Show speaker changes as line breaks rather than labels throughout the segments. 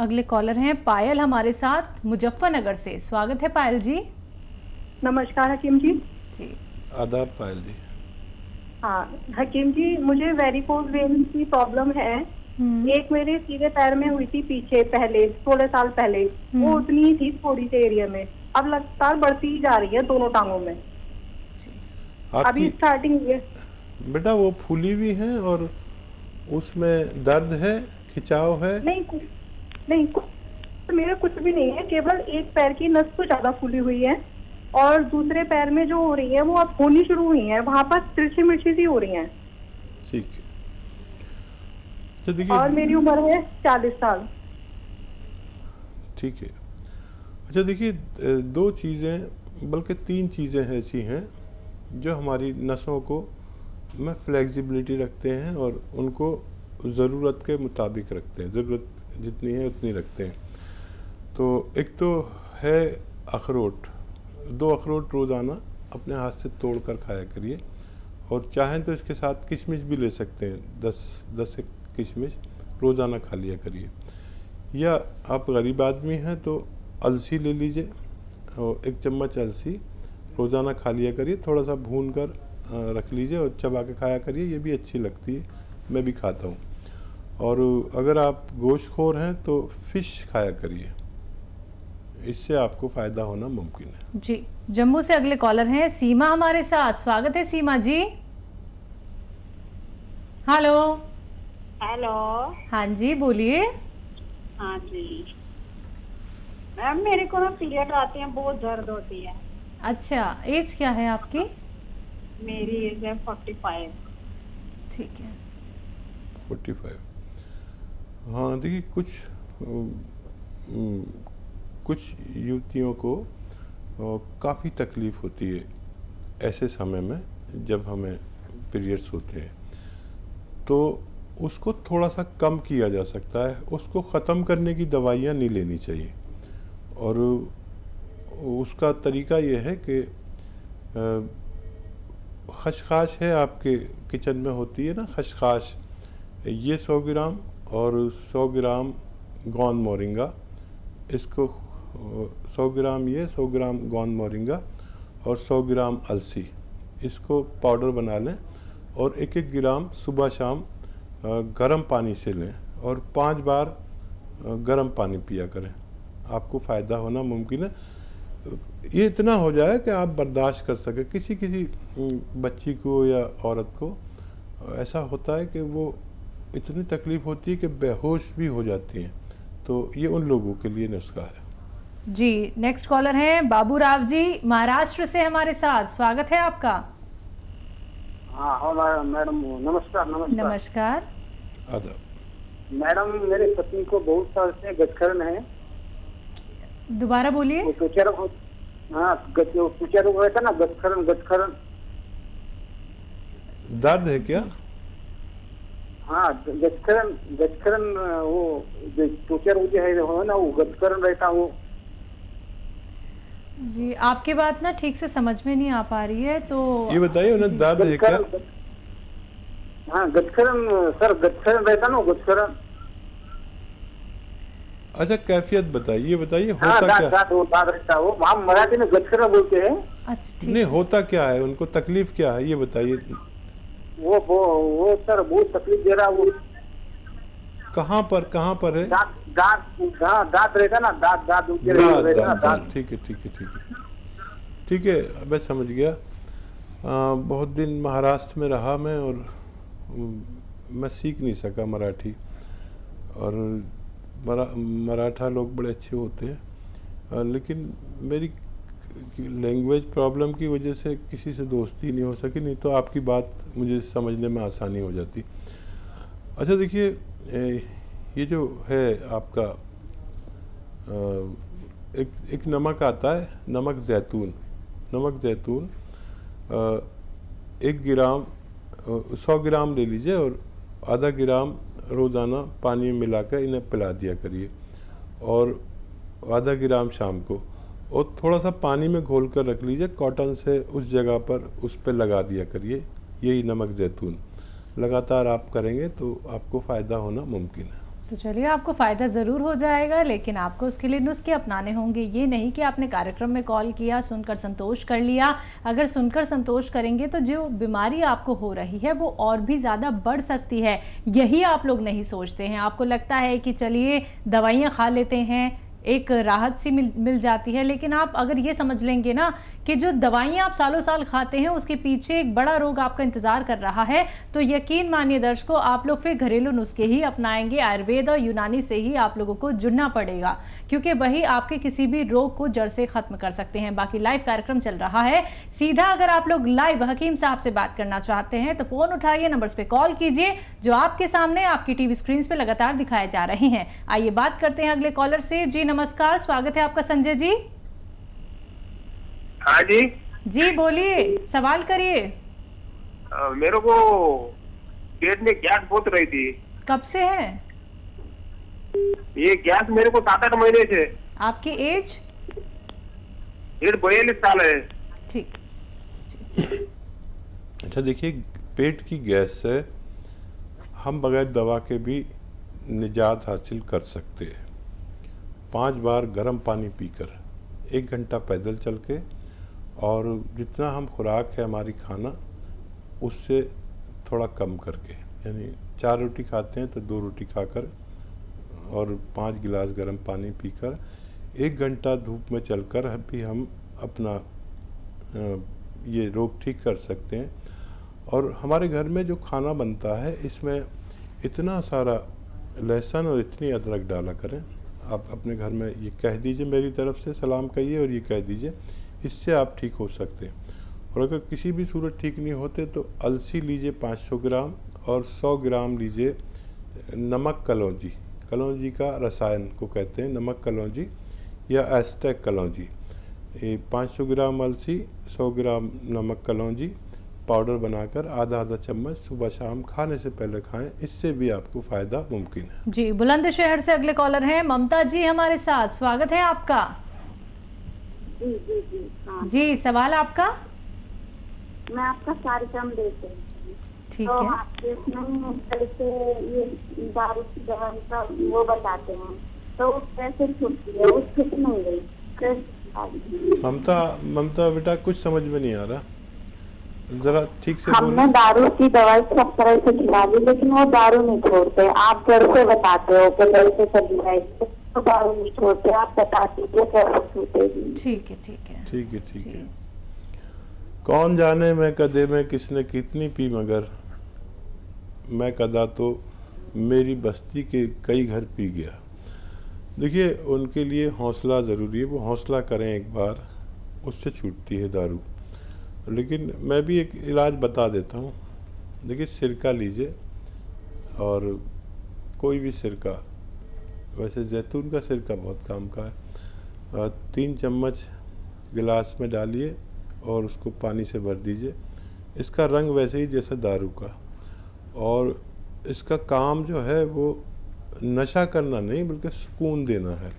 अगले कॉलर हैं पायल हमारे साथ मुजफ्फरनगर से। स्वागत है पायल जी।
नमस्कार हकीम जी।
जी
आदाब पायल जी।
हाँ हकीम जी, मुझे वेरिकोज वेन की प्रॉब्लम है। एक मेरे सीधे पैर में हुई थी पीछे, पहले 16 साल पहले। वो उतनी ही थी थोड़ी से एरिया में, अब लगातार बढ़ती ही जा रही है दोनों टांगों में। अभी स्टार्टिंग हुई है।
बेटा वो फूली भी हैं और उसमें दर्द है, खिंचाव है?
नहीं तो मेरा कुछ भी नहीं है, केवल एक पैर की नस तो ज्यादा फूली हुई है और दूसरे पैर में जो हो रही है वो अब होनी शुरू हुई है, वहां पर तिरछी मिर्ची सी हो रही है।
ठीक है। तो देखिए,
और मेरी उम्र है 40 साल।
ठीक है। अच्छा देखिए, दो चीज़ें बल्कि तीन चीज़ें ऐसी हैं जो हमारी नसों को में फ्लेक्सिबिलिटी रखते हैं और उनको ज़रूरत के मुताबिक रखते हैं, ज़रूरत जितनी है उतनी रखते हैं। तो एक तो है अखरोट। 2 अखरोट रोज़ाना अपने हाथ से तोड़ कर खाया करिए, और चाहें तो इसके साथ किशमिश भी ले सकते हैं। 10 से किशमिश रोज़ाना खा लिया करिए। या आप गरीब आदमी हैं तो अलसी ले लीजिए, और 1 चम्मच अलसी रोज़ाना खा लिया करिए। थोड़ा सा भून कर रख लीजिए और चबा के खाया करिए, ये भी अच्छी लगती है, मैं भी खाता हूँ। और अगर आप गोश्तखोर हैं तो फ़िश खाया करिए, इससे आपको फ़ायदा होना मुमकिन है।
जी जम्मू से अगले कॉलर हैं सीमा हमारे साथ। स्वागत है सीमा जी। हेलो।
हेलो।
हाँ जी बोलिए।
हाँ जी मैम, मेरे को ना पीरियड आते हैं, बहुत दर्द होती है।
अच्छा, एज क्या है आपकी?
मेरी एज है 45।
ठीक है।
45। हाँ देखिए, कुछ युवतियों को काफ़ी तकलीफ़ होती है ऐसे समय में जब हमें पीरियड्स होते हैं। तो उसको थोड़ा सा कम किया जा सकता है, उसको ख़त्म करने की दवाइयाँ नहीं लेनी चाहिए। और उसका तरीका ये है कि खसखस है, आपके किचन में होती है ना खसखस, ये 100 ग्राम और 100 ग्राम गोंद मोरिंगा, इसको 100 ग्राम ये, 100 ग्राम गोंद मोरिंगा और 100 ग्राम अलसी, इसको पाउडर बना लें और 1-1 ग्राम सुबह शाम गर्म पानी से लें और 5 बार गर्म पानी पिया करें, आपको फ़ायदा होना मुमकिन है। ये इतना हो जाए कि आप बर्दाश्त कर सकें। किसी बच्ची को या औरत को ऐसा होता है कि वो इतनी तकलीफ़ होती है कि बेहोश भी हो जाती हैं, तो ये उन लोगों के लिए नुस्खा है।
जी नेक्स्ट कॉलर हैं बाबू राव जी महाराष्ट्र से हमारे साथ। स्वागत है आपका।
हाँ मैडम, नमस्कार।
नमस्कार।
आदाब।
मैडम, मेरे पत्नी को बहुत साल से गठखरण है।
दोबारा बोलिए।
हाँ, त्वचा रोग रहता ना, गठखरण।
दर्द है क्या?
हाँ, गठखरण वो त्वचा रोग है ना, वो गठखरण रहता वो।
जी आपकी बात ना ठीक से समझ में नहीं आ पा रही है, तो
ये बताइए उन्हें दर्द है क्या?
हाँ, गठखरण सर, गठखरण रहता ना, गठखरण।
अच्छा कैफियत बताइए, ये बताइए होता
हाँ,
क्या?
दाद रहता वो, हम मराठी में गठखरण बोलते हैं।
अच्छा
नहीं, होता क्या है, उनको तकलीफ क्या है, ये बताइए।
वो सर बहुत तकलीफ दे रहा वो।
कहाँ पर है?
दांत रहता ना, दांत
ठीक है, मैं समझ गया। बहुत दिन महाराष्ट्र में रहा मैं, और मैं सीख नहीं सका मराठी, और मराठा लोग बड़े अच्छे होते हैं, लेकिन मेरी लैंग्वेज प्रॉब्लम की वजह से किसी से दोस्ती नहीं हो सकी, नहीं तो आपकी बात मुझे समझने में आसानी हो जाती। अच्छा देखिए, ये जो है आपका एक नमक आता है, नमक जैतून 1 ग्राम 100 ग्राम ले लीजिए और आधा ग्राम रोज़ाना पानी में मिलाकर इन्हें पिला दिया करिए, और आधा ग्राम शाम को, और थोड़ा सा पानी में घोल कर रख लीजिए, कॉटन से उस जगह पर उस पर लगा दिया करिए। यही नमक जैतून लगातार आप करेंगे तो आपको फ़ायदा होना मुमकिन है।
तो चलिए, आपको फ़ायदा ज़रूर हो जाएगा, लेकिन आपको उसके लिए नुस्खे अपनाने होंगे। ये नहीं कि आपने कार्यक्रम में कॉल किया, सुनकर संतोष कर लिया। अगर सुनकर संतोष करेंगे तो जो बीमारी आपको हो रही है वो और भी ज़्यादा बढ़ सकती है। यही आप लोग नहीं सोचते हैं। आपको लगता है कि चलिए दवाइयाँ खा लेते हैं, एक राहत सी मिल जाती है, लेकिन आप अगर ये समझ लेंगे ना कि जो दवाइयाँ आप सालों साल खाते हैं उसके पीछे एक बड़ा रोग आपका इंतज़ार कर रहा है, तो यकीन मानिए दर्शकों, आप लोग फिर घरेलू नुस्खे ही अपनाएंगे। आयुर्वेद और यूनानी से ही आप लोगों को जुड़ना पड़ेगा, क्योंकि वही आपके किसी भी रोग को जड़ से ख़त्म कर सकते हैं। बाकी लाइव कार्यक्रम चल रहा है सीधा। अगर आप लोग लाइव हकीम साहब से बात करना चाहते हैं तो फ़ोन उठाइए, नंबर्स पे कॉल कीजिए जो आपके सामने आपकी टीवी स्क्रीन पे लगातार दिखाए जा रहे हैं। आइए बात करते हैं अगले कॉलर से। जी नमस्कार, स्वागत है आपका संजय जी।
हाँ जी।
जी बोलिए, सवाल करिए।
मेरे को पेट में गैस बहुत रही थी।
कब से है
ये गैस? मेरे को 7-8 महीने से।
आपकी एज?
42 साल है।
ठीक।
अच्छा देखिए, पेट की गैस से हम बगैर दवा के भी निजात हासिल कर सकते हैं। 5 बार गर्म पानी पीकर, 1 घंटा पैदल चल के, और जितना हम खुराक है हमारी खाना उससे थोड़ा कम करके, यानी 4 रोटी खाते हैं तो 2 रोटी खाकर और 5 गिलास गर्म पानी पीकर 1 घंटा धूप में चलकर भी हम अपना ये रोग ठीक कर सकते हैं। और हमारे घर में जो खाना बनता है इसमें इतना सारा लहसुन और इतनी अदरक डाला करें। आप अपने घर में ये कह दीजिए, मेरी तरफ से सलाम कहिए और ये कह दीजिए, इससे आप ठीक हो सकते हैं। और अगर किसी भी सूरत ठीक नहीं होते तो अलसी लीजिए 500 ग्राम और 100 ग्राम लीजिए नमक कलौंजी। कलौंजी का रसायन को कहते हैं नमक कलौंजी या एस्टेक कलौंजी। ये 500 ग्राम अलसी, 100 ग्राम नमक कलौंजी पाउडर बनाकर आधा चम्मच सुबह शाम खाने से पहले खाएं। इससे भी आपको फ़ायदा मुमकिन है।
जी, बुलंदशहर से अगले कॉलर हैं ममता जी हमारे साथ। स्वागत है आपका।
जी जी जी। हाँ।
जी, सवाल आपका?
मैं आपका कार्यक्रम देते हैं।
ठीक
तो
है।
आप इसमें कैसे ये दारू की दवाई का वो बताते हैं, तो वो कैसे छूटती है? उस छूट नहीं गई।
ममता बेटा, कुछ समझ में नहीं आ रहा, जरा ठीक से
हमने दारू की दवाई सब तरह से खिला दी, लेकिन वो दारू नहीं छोड़ते। आप कैसे बताते हो कि कैसे चली जाएगी? तो दारू नहीं छोड़ते, आप बता दीजिए कैसे छूटेगी।
ठीक है ठीक है
ठीक है ठीक है। कौन जाने मैं कदे में किसने कितनी पी, मगर मैं कदा तो मेरी बस्ती के कई घर पी गया। देखिए, उनके लिए हौसला ज़रूरी है, वो हौसला करें एक बार, उससे छूटती है दारू। लेकिन मैं भी एक इलाज बता देता हूँ। देखिए, सिरका लीजिए, और कोई भी सिरका, वैसे जैतून का सिरका बहुत काम का है। 3 चम्मच गिलास में डालिए और उसको पानी से भर दीजिए। इसका रंग वैसे ही जैसे दारू का, और इसका काम जो है वो नशा करना नहीं बल्कि सुकून देना है।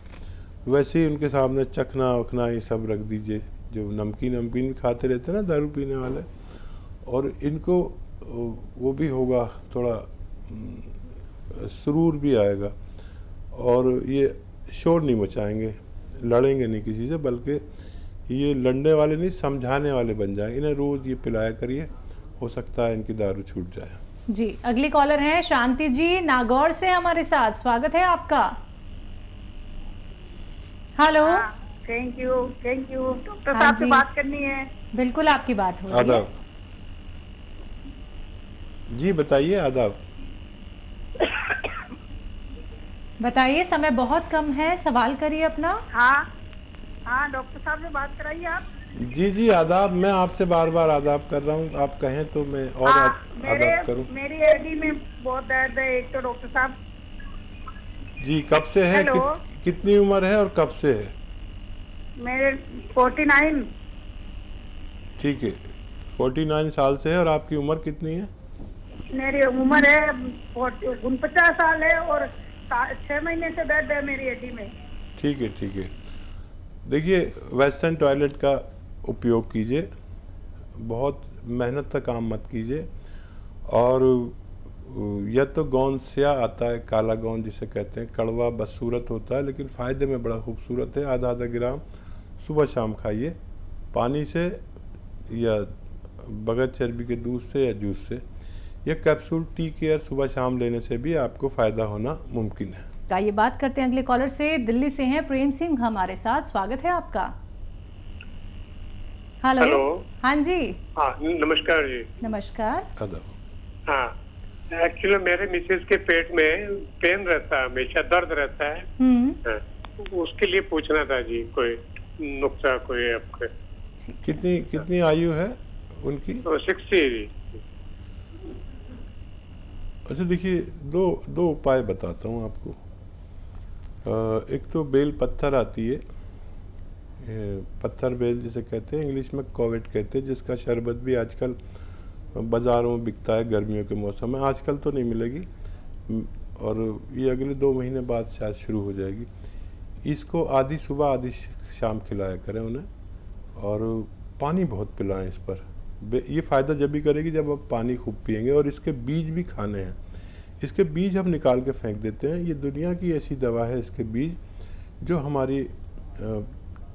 वैसे ही उनके सामने चखना वखना ये सब रख दीजिए, जो नमकीन भी खाते रहते हैं ना दारू पीने वाले, और इनको वो भी होगा, थोड़ा सुरूर भी आएगा, और ये शोर नहीं मचाएंगे, लड़ेंगे नहीं किसी से, बल्कि ये लड़ने वाले नहीं समझाने वाले बन जाएंगे। इन्हें रोज़ ये पिलाया करिए, हो सकता है इनकी दारू छूट जाए।
जी, अगली कॉलर हैं शांति जी नागौर से हमारे साथ। स्वागत है आपका। हेलो।
थैंक यू डॉक्टर
हाँ
साहब से
जी।
बात करनी है।
बिल्कुल आपकी बात हो रही है।
आदाब जी, बताइए। आदाब।
बताइए, समय बहुत कम है, सवाल करिए अपना।
हाँ डॉक्टर साहब से बात कराइए आप।
जी आदाब। मैं आपसे बार बार आदाब कर रहा हूँ, आप कहें तो मैं और आदाब करूँ।
मेरी एडी में बहुत दर्द है एक तो डॉक्टर साहब।
जी, कब से है?
हेलो।
कितनी उम्र है और कब से है?
मेरे 49।
ठीक है, 49 साल से है। और आपकी उम्र कितनी है?
मेरी उम्र है 49 साल है और 6 महीने से दर्द है मेरी एडी में।
ठीक है। देखिए, वेस्टर्न टॉयलेट का उपयोग कीजिए, बहुत मेहनत का काम मत कीजिए, और या तो गौनसिया आता है, काला गौन जिसे कहते हैं, कड़वा बदसूरत होता है लेकिन फ़ायदे में बड़ा खूबसूरत है। आधा आधा ग्राम सुबह शाम खाइए, पानी से या बगैर चर्बी के दूध से या जूस से। यह कैप्सूल टी केयर सुबह शाम लेने से भी आपको फ़ायदा होना मुमकिन है।
आइए बात करते हैं अगले कॉलर से। दिल्ली से हैं प्रेम सिंह हमारे साथ, स्वागत है आपका। हेलो। हाँ जी।
हाँ नमस्कार जी।
नमस्कार।
हाँ एक्चुअली मेरे मिसेज के पेट में पेन रहता है, हमेशा दर्द रहता है। हाँ, उसके लिए पूछना था जी, कोई नुस्खा कोई आपके।
कितनी आयु है उनकी?
60 जी।
अच्छा देखिए, दो उपाय बताता हूँ आपको। एक तो बेल पत्थर आती है, पत्थर बेल जिसे कहते हैं, इंग्लिश में कोवेट कहते हैं, जिसका शरबत भी आजकल बाज़ारों में बिकता है गर्मियों के मौसम में। आजकल तो नहीं मिलेगी और ये अगले 2 महीने बाद शायद शुरू हो जाएगी। इसको आधी सुबह आधी शाम खिलाया करें उन्हें, और पानी बहुत पिलाएं इस पर। ये फ़ायदा जब भी करेगी जब आप पानी खूब पिएंगे। और इसके बीज भी खाने हैं। इसके बीज हम निकाल के फेंक देते हैं। ये दुनिया की ऐसी दवा है, इसके बीज, जो हमारी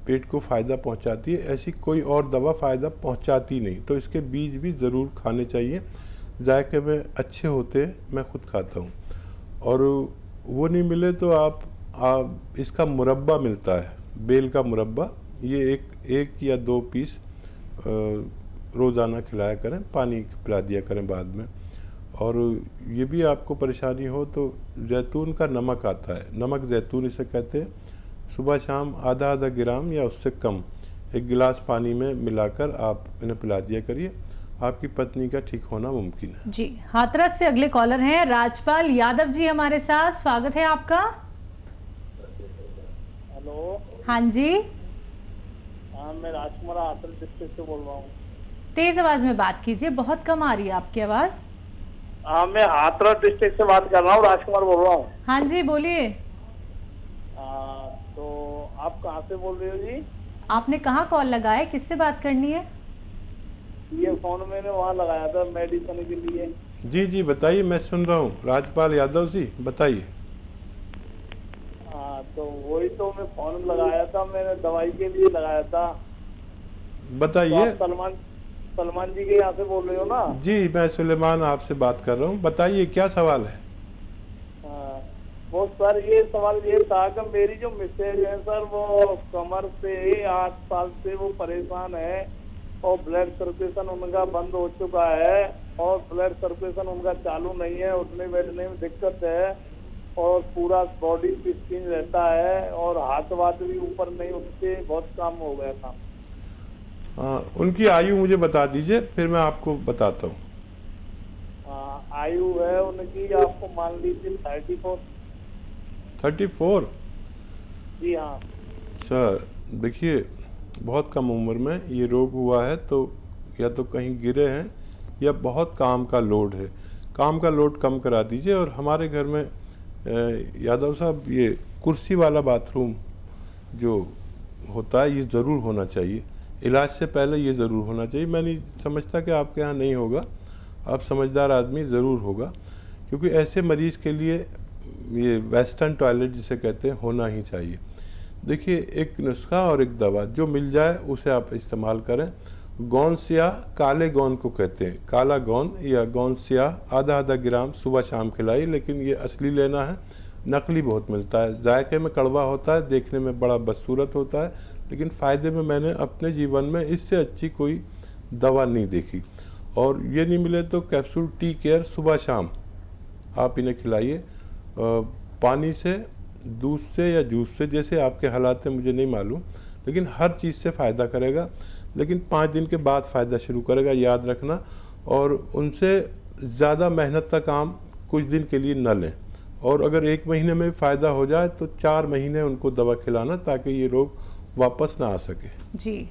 पेट को फ़ायदा पहुंचाती है। ऐसी कोई और दवा फ़ायदा पहुंचाती नहीं। तो इसके बीज भी ज़रूर खाने चाहिए, जायके में अच्छे होते हैं, मैं खुद खाता हूँ। और वो नहीं मिले तो आप इसका मुरब्बा मिलता है, बेल का मुरब्बा। ये एक या 2 पीस रोज़ाना खिलाया करें, पानी पिला दिया करें बाद में। और ये भी आपको परेशानी हो तो जैतून का नमक आता है, नमक जैतून इसे कहते हैं, सुबह शाम आधा आधा ग्राम या उससे कम 1 गिलास पानी में मिलाकर आप इन्हें पिला दिया करिए। आपकी पत्नी का ठीक होना मुमकिन है
जी। हाथरस से अगले कॉलर हैं राजपाल यादव जी हमारे साथ, स्वागत है आपका।
हेलो।
हाँ जी।
हाँ मैं राजकुमार हाथरस डिस्ट्रिक्ट से बोल रहा हूँ।
तेज आवाज में बात कीजिए, बहुत कम आ रही है आपकी आवाज।
हाँ मैं हाथरस डिस्ट्रिक्ट से बात कर रहा हूँ, राजकुमार बोल रहा हूँ।
हाँ जी बोलिए।
तो आप कहाँ से बोल रहे हो जी?
आपने कहाँ कॉल लगाया, किससे बात करनी है?
ये फोन मैंने वहाँ लगाया था मेडिसिन के लिए।
जी बताइए, मैं सुन रहा हूँ। राजपाल यादव जी बताइए।
हाँ तो वही तो मैं फोन लगाया था, मैंने दवाई के लिए लगाया था।
बताइए।
तो सलमान जी के यहाँ से बोल रहे हो ना?
जी मैं सुलेमान आपसे बात कर रहा हूँ, बताइए क्या सवाल है।
वो सर ये सवाल ये था कि मेरी जो मिसेज है सर, वो कमर से 8 साल से वो परेशान है और ब्लड सर्कुलेशन उनका बंद हो चुका है और ब्लड सर्कुलेशन उनका चालू नहीं है, उठने बैठने में दिक्कत है और पूरा बॉडी पिस्किन रहता है और हाथ वाथ भी ऊपर नहीं उठते, बहुत कम हो गया था।
उनकी आयु मुझे बता दीजिए, फिर मैं आपको बताता हूँ।
आयु है उनकी, आपको मान लीजिए
34।
जी हाँ
सर देखिए, बहुत कम उम्र में ये रोग हुआ है, तो या तो कहीं गिरे हैं या बहुत काम का लोड है। काम का लोड कम करा दीजिए। और हमारे घर में यादव साहब, ये कुर्सी वाला बाथरूम जो होता है ये ज़रूर होना चाहिए। इलाज से पहले ये ज़रूर होना चाहिए। मैं नहीं समझता कि आपके यहाँ नहीं होगा, आप समझदार आदमी, ज़रूर होगा, क्योंकि ऐसे मरीज़ के लिए ये वेस्टर्न टॉयलेट जिसे कहते हैं होना ही चाहिए। देखिए, एक नुस्खा और एक दवा जो मिल जाए उसे आप इस्तेमाल करें। गौनसिया, काले गौन को कहते हैं, काला गौन या गौनसिया आधा आधा ग्राम सुबह शाम खिलाइए, लेकिन ये असली लेना है, नकली बहुत मिलता है, जायके में कड़वा होता है, देखने में बड़ा बदसूरत होता है, लेकिन फ़ायदे में मैंने अपने जीवन में इससे अच्छी कोई दवा नहीं देखी। और ये नहीं मिले तो कैप्सूल टी केयर सुबह शाम आप इन्हें खिलाइए, पानी से, दूध से या जूस से, जैसे आपके हालात हैं मुझे नहीं मालूम, लेकिन हर चीज़ से फ़ायदा करेगा। लेकिन 5 दिन के बाद फ़ायदा शुरू करेगा, याद रखना। और उनसे ज़्यादा मेहनत का काम कुछ दिन के लिए न लें। और अगर 1 महीने में फ़ायदा हो जाए तो 4 महीने उनको दवा खिलाना, ताकि ये रोग वापस ना आ सके।
जी,